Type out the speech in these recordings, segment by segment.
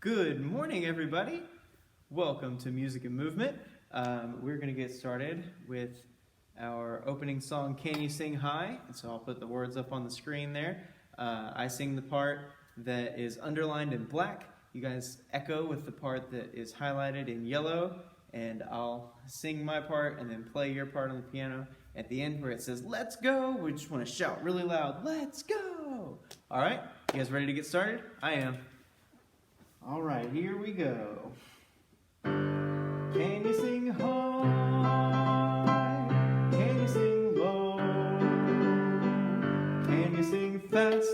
Good morning, everybody. Welcome to Music and Movement. We're going to get started with our opening song, Can You Sing High? And so I'll put the words up on the screen there. I sing the part that is underlined in black. You guys echo with the part that is highlighted in yellow. And I'll sing my part and then play your part on the piano. At the end where it says, let's go, we just want to shout really loud, let's go! All right, you guys ready to get started? I am. All right, here we go. Can you sing high? Can you sing low? Can you sing fast?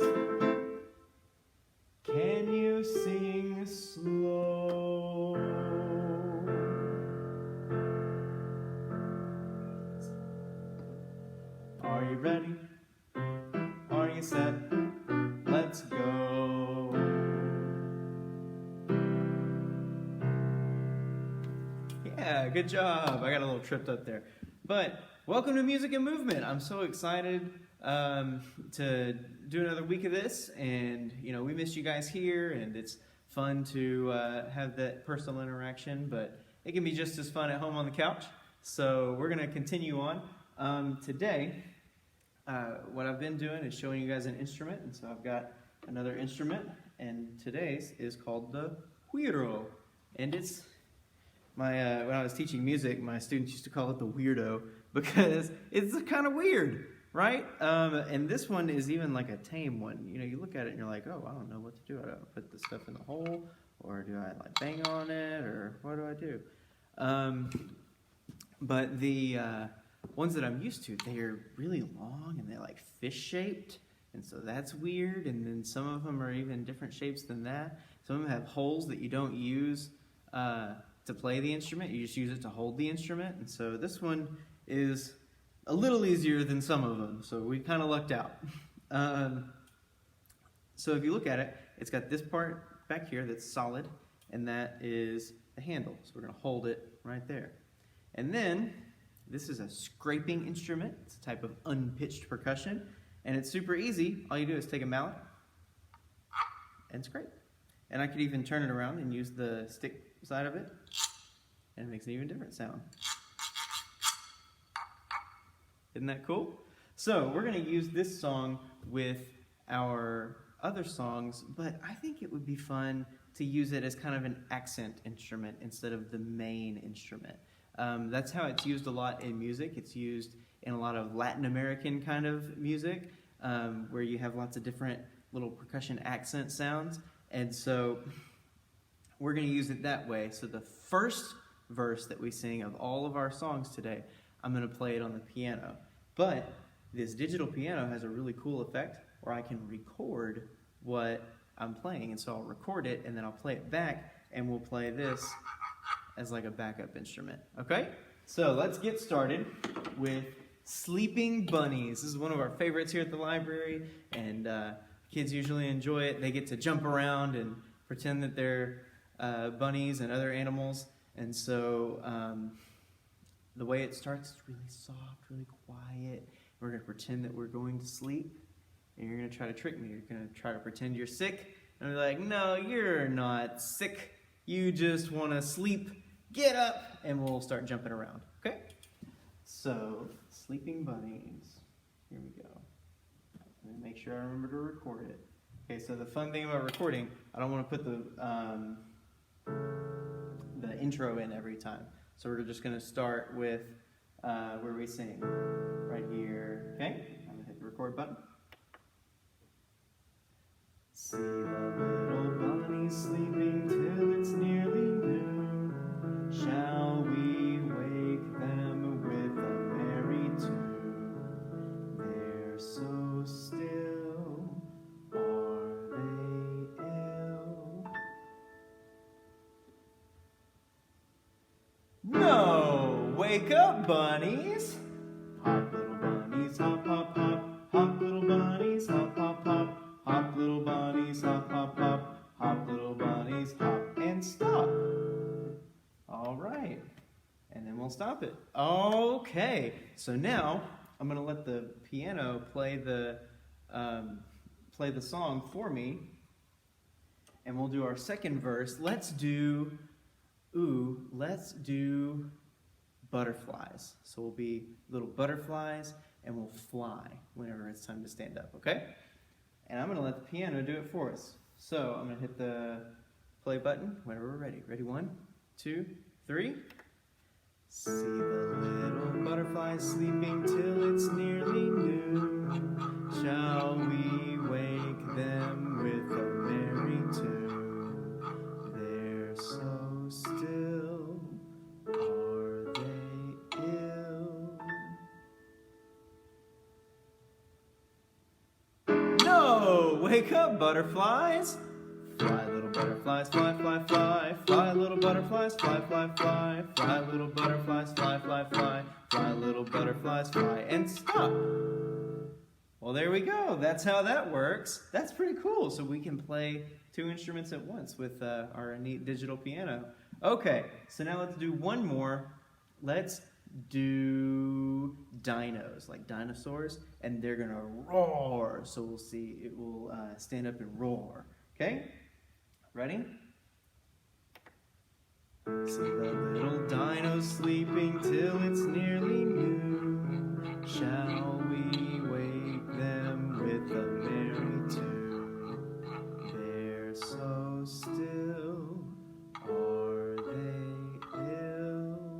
Can you sing slow? Are you ready? Are you set? Let's go. Yeah, good job. I got a little tripped up there. But welcome to Music and Movement. I'm so excited to do another week of this. And, you know, we missed you guys here. And it's fun to have that personal interaction. But it can be just as fun at home on the couch. So we're going to continue on. Today, what I've been doing is showing you guys an instrument. And so I've got another instrument. And today's is called the Güiro. And it's... when I was teaching music, my students used to call it the weirdo because it's kind of weird, right? And this one is even like a tame one. You know, you look at it and you're like, oh, I don't know what to do. I gotta put this stuff in the hole, or do I like bang on it, or what do I do? But the ones that I'm used to, they are really long and they're like fish-shaped, and so that's weird. And then some of them are even different shapes than that. Some of them have holes that you don't use to play the instrument, you just use it to hold the instrument. And so this one is a little easier than some of them, so we kind of lucked out. So if you look at it, it's got this part back here that's solid, and that is the handle. So we're going to hold it right there. And then this is a scraping instrument. It's a type of unpitched percussion, and it's super easy. All you do is take a mallet and scrape. And I could even turn it around and use the stick side of it, and it makes an even different sound. Isn't that cool? So we're going to use this song with our other songs, but I think it would be fun to use it as kind of an accent instrument instead of the main instrument. That's how it's used a lot in music. It's used in a lot of Latin American kind of music, where you have lots of different little percussion accent sounds. And so we're going to use it that way. So the first verse that we sing of all of our songs today, I'm going to play it on the piano. But this digital piano has a really cool effect where I can record what I'm playing. And so I'll record it and then I'll play it back, and we'll play this as like a backup instrument. Okay? So let's get started with Sleeping Bunnies. This is one of our favorites here at the library, and kids usually enjoy it. They get to jump around and pretend that they're bunnies and other animals. And so the way it starts is really soft, really quiet. We're going to pretend that we're going to sleep, and you're going to try to trick me. You're going to try to pretend you're sick, and I'm like, no, you're not sick. You just want to sleep. Get up, and we'll start jumping around. Okay? So, Sleeping Bunnies. Here we go. Let me make sure I remember to record it. Okay, so the fun thing about recording, I don't want to put the intro in every time. So we're just going to start with where we sing. Right here. Okay? I'm going to hit the record button. See the little bunnies sleeping till it's nearly noon. Shall we wake them with a merry tune? They're so still. Are they ill? No! Wake up, bunnies! Hop, little bunnies, hop, hop, hop. Hop, little bunnies, hop, hop, hop. Hop, little bunnies, hop, hop, hop. Hop, little bunnies, hop, and stop. All right. And then we'll stop it. Okay. So now I'm going to let the piano play the song for me. and we'll do our second verse. Let's do butterflies. So we'll be little butterflies, and we'll fly whenever it's time to stand up, okay? And I'm going to let the piano do it for us. So I'm going to hit the play button whenever we're ready. Ready? 1, 2, 3. See the little butterflies sleeping till it's nearly noon. Shall we wake them with a merry tune? They're so still, are they ill? No! Wake up, butterflies! Fly, little butterflies, fly, fly, fly. Fly, little butterflies, fly, fly, fly. Fly, little butterflies, fly, fly, fly. Fly, little butterflies, fly, and stop. Well, there we go. That's how that works. That's pretty cool. So we can play 2 instruments at once with our neat digital piano. Okay, so now let's do one more. Let's do dinos, like dinosaurs, and they're gonna roar. So we'll see, it will stand up and roar. Okay? Ready? See the little dinos sleeping till it's nearly noon. Shall we wake them with a merry tune? They're so still, are they ill?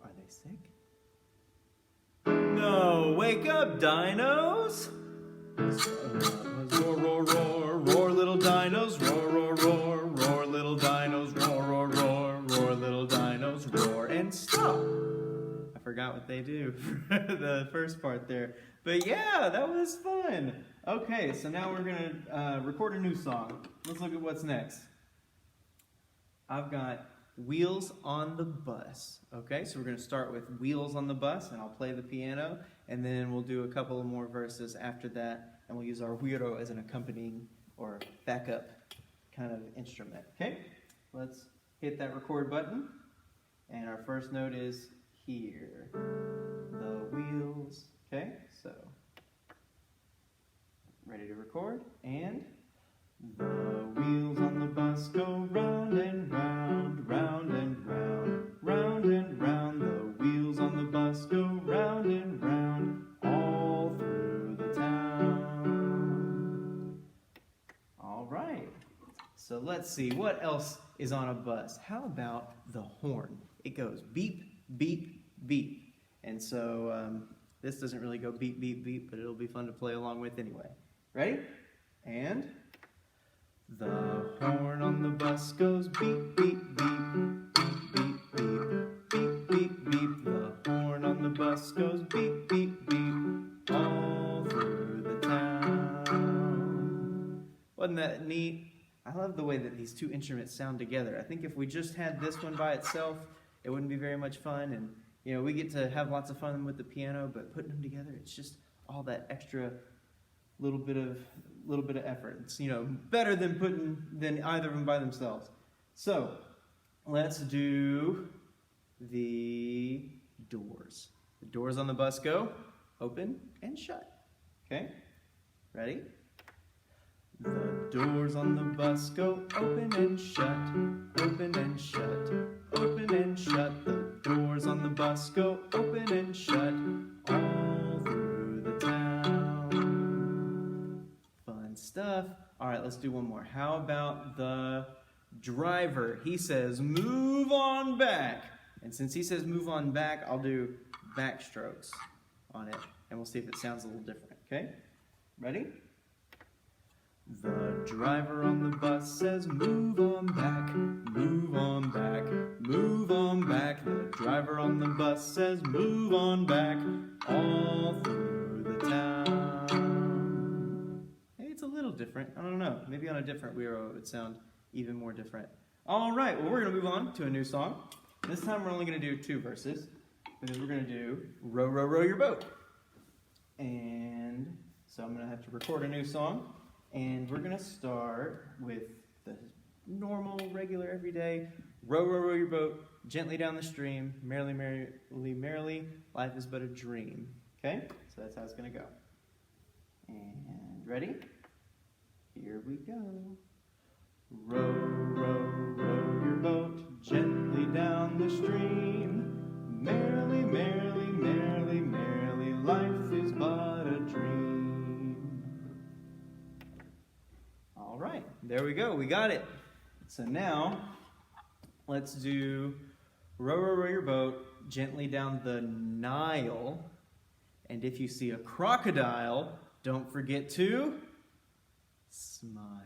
Are they sick? No! Wake up, dinos! Roar, roar, roar, roar, little dinos, roar, roar, roar, roar, little dinos, roar, roar, roar, roar, little dinos, roar, and stop. I forgot what they do for the first part there. But yeah, that was fun. Okay, so now we're going to record a new song. Let's look at what's next. I've got Wheels on the Bus. Okay, so we're going to start with Wheels on the Bus, and I'll play the piano, and then we'll do a couple of more verses after that. And we'll use our Güiro as an accompanying or backup kind of instrument. Okay, let's hit that record button. And our first note is here. The wheels. Okay, so ready to record. And the wheels on the bus go round and round, round and round, round and round. The wheels on the bus go round and round, all through the town. All right. So let's see, what else is on a bus? How about the horn? It goes beep, beep, beep. And so this doesn't really go beep, beep, beep, but it'll be fun to play along with anyway. Ready? And the horn on the bus goes beep, beep, beep, beep, beep, beep, beep, beep, beep. The horn on the bus goes beep, beep, beep, all through the town. Wasn't that neat? I love the way that these 2 instruments sound together. I think if we just had this one by itself, it wouldn't be very much fun. And, you know, we get to have lots of fun with the piano, but putting them together, it's just all that extra little bit of effort. It's, you know, better than either of them by themselves. So let's do the doors. The doors on the bus go open and shut. Okay? Ready? The doors on the bus go open and shut, open and shut, open and shut. The doors on the bus go open and shut, all through the town. Fun stuff. All right, let's do one more. How about the driver? He says, move on back. And since he says move on back, I'll do backstrokes on it, and we'll see if it sounds a little different, okay? Ready? The driver on the bus says, move on back, move on back, move on back. The driver on the bus says, move on back, all through the town. Hey, it's a little different. I don't know. Maybe on a different Güiro it would sound even more different. All right, well, we're going to move on to a new song. This time we're only going to do 2 verses, because we're going to do Row, Row, Row Your Boat. And so I'm going to have to record a new song. And we're going to start with the normal, regular, everyday, row, row, row your boat, gently down the stream, merrily, merrily, merrily, life is but a dream. Okay? So that's how it's going to go. And ready? Here we go. Row, row, row your boat gently down the stream. Merrily, merrily, merrily, merrily, life is but a dream. All right, there we go. We got it. So now, let's do row, row, row your boat gently down the Nile. And if you see a crocodile, don't forget to smile.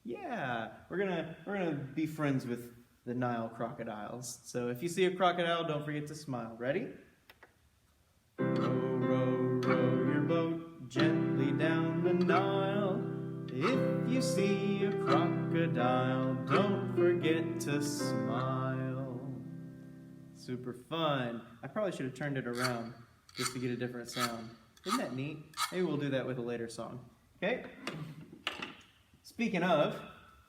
Yeah, we're gonna be friends with the Nile crocodiles. So if you see a crocodile, don't forget to smile. Ready? Row, row, row your boat gently down the Nile. If you see a crocodile, don't forget to smile. Super fun. I probably should have turned it around just to get a different sound. Isn't that neat? Maybe we'll do that with a later song. Okay? Speaking of,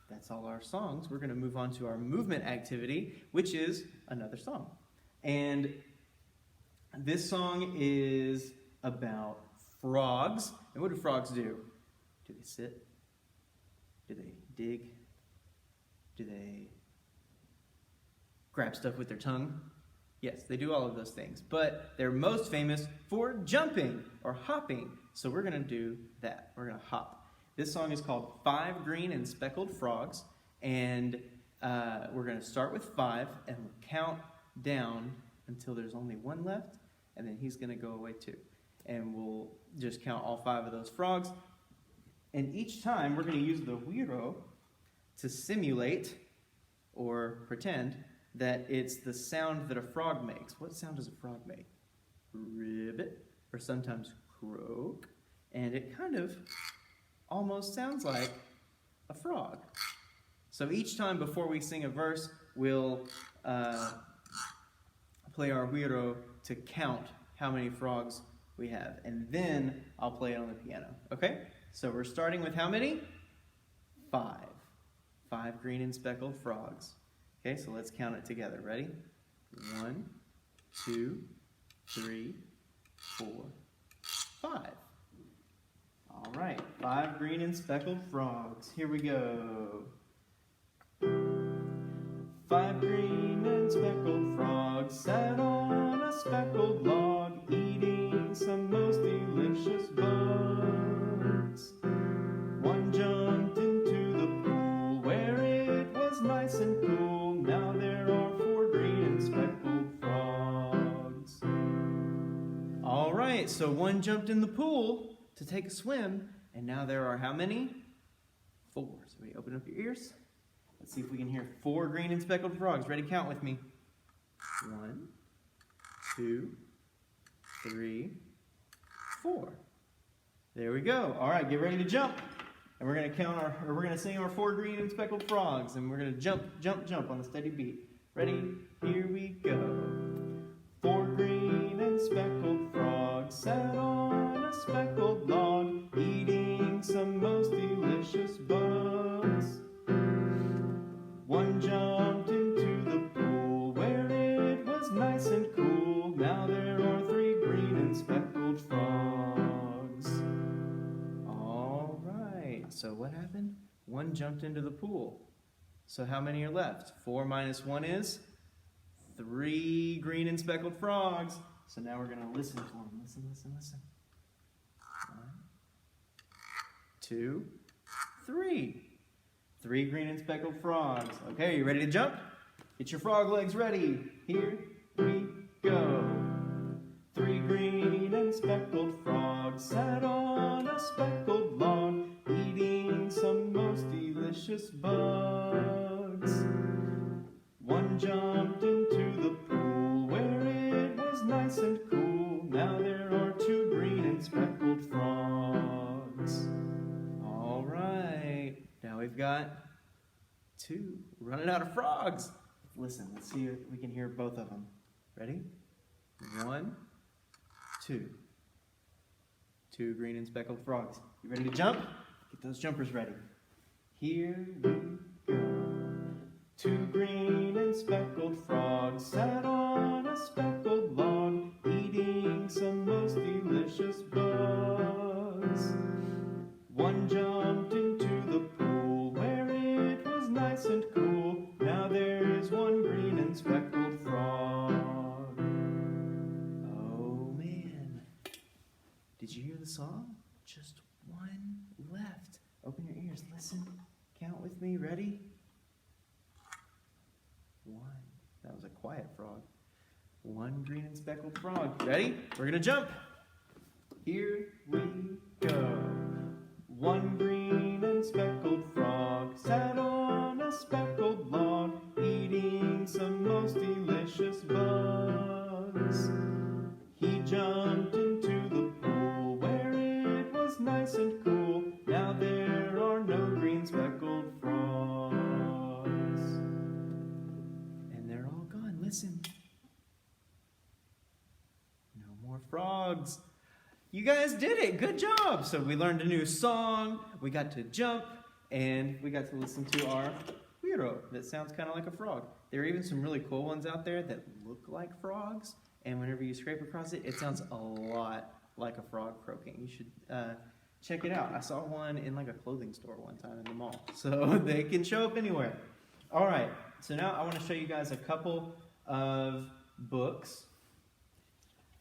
that's all our songs. We're going to move on to our movement activity, which is another song. And this song is about frogs. And what do frogs do? Do they sit? Do they dig? Do they grab stuff with their tongue? Yes, they do all of those things. But they're most famous for jumping or hopping. So we're going to do that. We're going to hop. This song is called 5 Green and Speckled Frogs, and we're going to start with 5 and we'll count down until there's only 1 left, and then he's going to go away too. And we'll just count all 5 of those frogs. And each time we're going to use the Güiro to simulate or pretend that it's the sound that a frog makes. What sound does a frog make? Ribbit, or sometimes croak, and it kind of almost sounds like a frog. So each time before we sing a verse, we'll play our Güiro to count how many frogs we have. And then I'll play it on the piano. Okay? So we're starting with how many? 5. 5 green and speckled frogs. Okay, so let's count it together. Ready? 1, 2, 3, 4, 5. All right, 5 green and speckled frogs. Here we go. 5 green and speckled frogs sat on a speckled log, eating some most delicious bugs. One jumped into the pool where it was nice and cool. Now there are 4 green and speckled frogs. All right, so one jumped in the pool to take a swim, and now there are how many? 4. So we open up your ears. Let's see if we can hear 4 green and speckled frogs. Ready? Count with me. 1, 2, 3, 4. There we go. All right, get ready to jump. And we're going to sing our 4 green and speckled frogs, and we're going to jump, jump, jump on a steady beat. Ready? Here we go. 4 green and speckled frogs sat on a speckled log, eating some most delicious bugs. One jumped into the pool where it was nice and cool. Now there are 3 green and speckled frogs. All right, so what happened? One jumped into the pool. So how many are left? 4 minus 1 is 3 green and speckled frogs. So now we're going to listen to them. Listen, listen, listen. 1, 2, 3. 3 green and speckled frogs. Okay, you ready to jump? Get your frog legs ready. Here we go. 3 green and speckled frogs sat on a speckled log, eating some most delicious bugs. One jumped into the pool where it was nice and cool. Now there are 2 green and speckled frogs. All right. Now we've got 2. Running out of frogs. Listen, let's see if we can hear both of them. Ready? 1, 2. 2 green and speckled frogs. You ready to jump? Get those jumpers ready. Here we go. 2 green and speckled frogs sat on a speckled log, eating some most delicious bugs. One jumped Did you hear the song? Just one left. Open your ears, listen, count with me, ready? 1. That was a quiet frog. 1 green and speckled frog. Ready? We're gonna jump. Here we go. 1 green and speckled frog sat on a speckled log, eating some most delicious bugs. He jumped into the pool where it was nice and cool. Now there are no green speckled frogs. And they're all gone. Listen. No more frogs. You guys did it. Good job. So we learned a new song, we got to jump, and we got to listen to our Güiro that sounds kind of like a frog. There are even some really cool ones out there that look like frogs, and whenever you scrape across it, it sounds a lot like a frog croaking. You should check it out. I saw one in like a clothing store one time in the mall, so they can show up anywhere. All right, so now I want to show you guys a couple of books.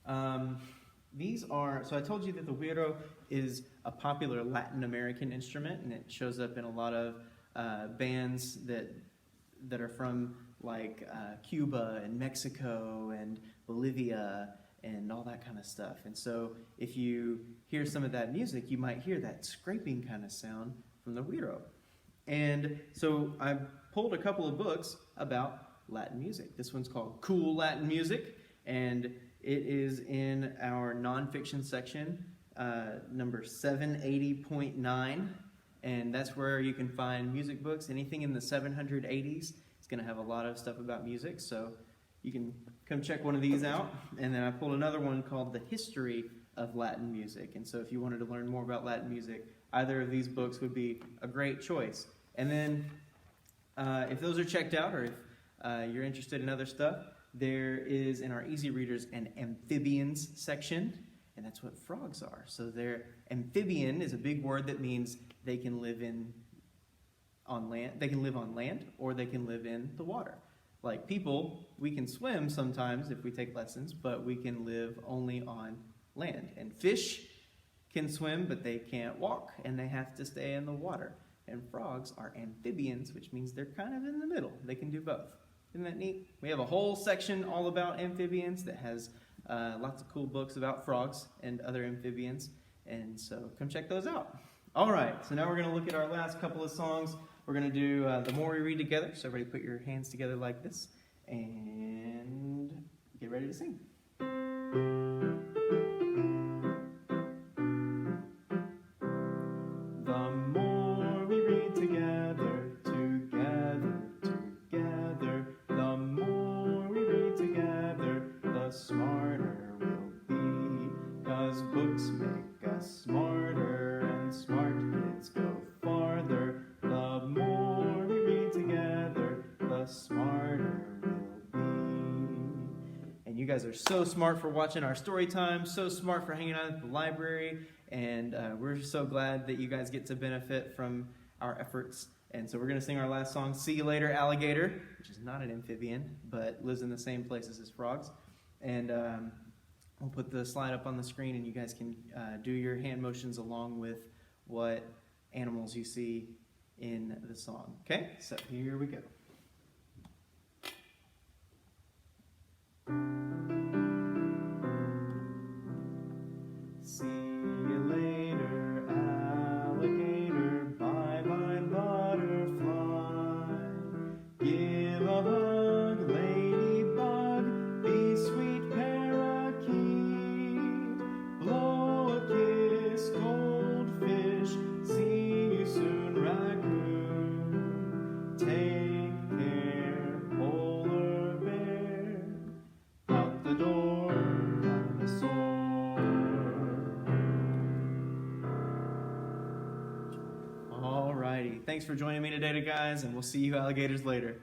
So I told you that the Güiro is a popular Latin American instrument, and it shows up in a lot of bands that are from like Cuba and Mexico and Bolivia and all that kind of stuff. And so if you hear some of that music, you might hear that scraping kind of sound from the Güiro. And so I pulled a couple of books about Latin music. This one's called Cool Latin Music, and it is in our nonfiction section, number 780.9, and that's where you can find music books. Anything in the 780s, it's going to have a lot of stuff about music, so you can come check one of these out. And then I pulled another one called The History of Latin Music, and so if you wanted to learn more about Latin music, either of these books would be a great choice. And then if those are checked out, or if you're interested in other stuff, there is in our Easy Readers an amphibians section, and that's what frogs are. So amphibian is a big word that means they can live on land. They can live on land, or they can live in the water. Like people, we can swim sometimes if we take lessons, but we can live only on land. And fish can swim, but they can't walk, and they have to stay in the water. And frogs are amphibians, which means they're kind of in the middle. They can do both. Isn't that neat? We have a whole section all about amphibians that has lots of cool books about frogs and other amphibians, and so come check those out. All right, so now we're going to look at our last couple of songs. We're going to do The More We Read Together, so everybody put your hands together like this, and get ready to sing. The more we read together, the more we read together, the smarter we'll be. 'Cause books make us smarter, and smart kids go farther. The more we read together, the smarter we'll be. And you guys are so smart for watching our story time, so smart for hanging out at the library, and we're so glad that you guys get to benefit from our efforts. And so we're going to sing our last song, See You Later, Alligator, which is not an amphibian, but lives in the same places as frogs. And we'll put the slide up on the screen, and you guys can do your hand motions along with what animals you see in the song. Okay, so here we go. See you later, alligator, bye-bye, butterfly. Give a hug, ladybug, be sweet parakeet. Blow a kiss, goldfish, see you soon, raccoon. Take care, polar bear, out the door, dinosaur. Alrighty, thanks for joining me today, guys, and we'll see you alligators later.